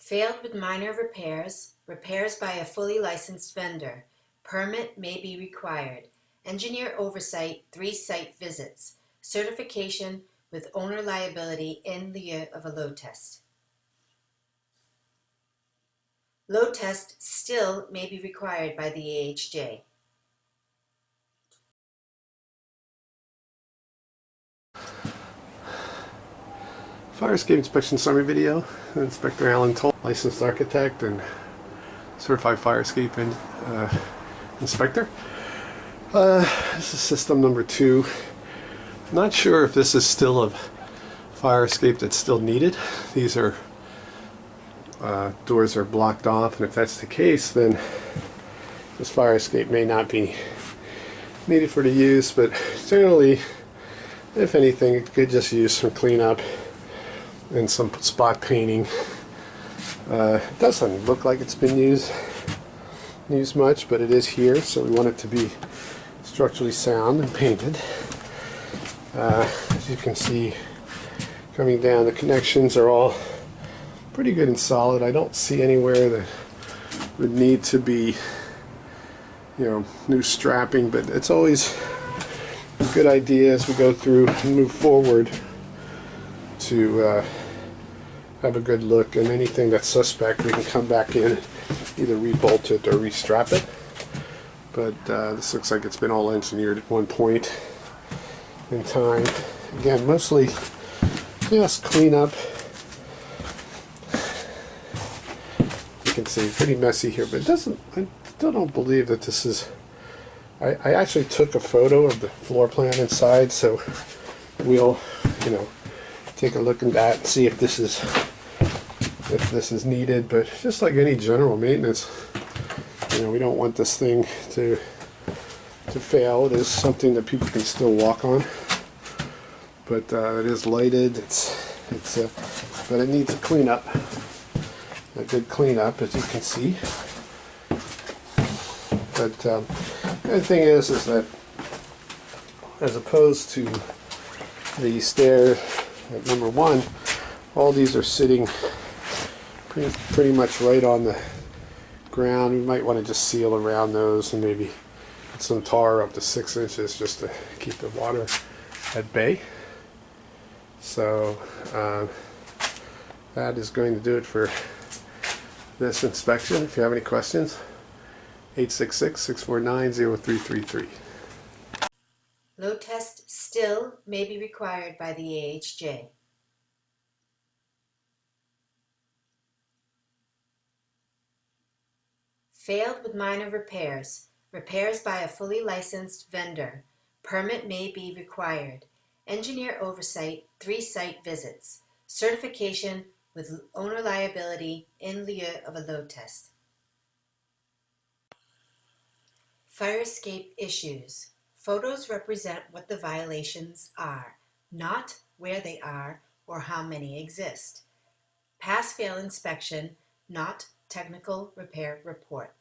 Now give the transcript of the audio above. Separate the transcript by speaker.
Speaker 1: Failed with minor repairs, repairs by a fully licensed vendor. Permit may be required. Engineer oversight, 3 site visits. Certification with owner liability in lieu of a load test. Load test still may be required by the AHJ.
Speaker 2: Fire escape inspection summary video. Inspector Alan Toll, licensed architect and certified fire escape inspector. This is system number 2. Not sure if this is still a fire escape that's still needed. These are doors are blocked off, and if that's the case, then this fire escape may not be needed for the use, but generally, if anything, it could just use some cleanup and some spot painting. It doesn't look like it's been used much, but it is here, so we want it to be structurally sound and painted. As you can see, coming down, the connections are all pretty good and solid. I don't see anywhere that would need to be, new strapping, but it's always a good idea as we go through and move forward to have a good look, and anything that's suspect we can come back in and either rebolt it or restrap it. But this looks like it's been all engineered at one point in time. Again, mostly just cleanup. You can see pretty messy here, but it doesn't, I still don't believe that this is, I actually took a photo of the floor plan inside, so we'll take a look at that and see if this is needed. But just like any general maintenance, we don't want this thing to fail. It is something that people can still walk on, but it is lighted. But it needs a cleanup, a good cleanup, as you can see. But the other thing is that as opposed to the stair at number 1, all these are sitting pretty much right on the ground. We might want to just seal around those and maybe put some tar up to 6 inches just to keep the water at bay. So that is going to do it for this inspection. If you have any questions, 866-649-0333.
Speaker 1: Load test still may be required by the AHJ. Failed with minor repairs. Repairs by a fully licensed vendor. Permit may be required. Engineer oversight, 3 site visits. Certification with owner liability in lieu of a load test. Fire escape issues. Photos represent what the violations are, not where they are or how many exist. Pass-fail inspection, not technical repair report.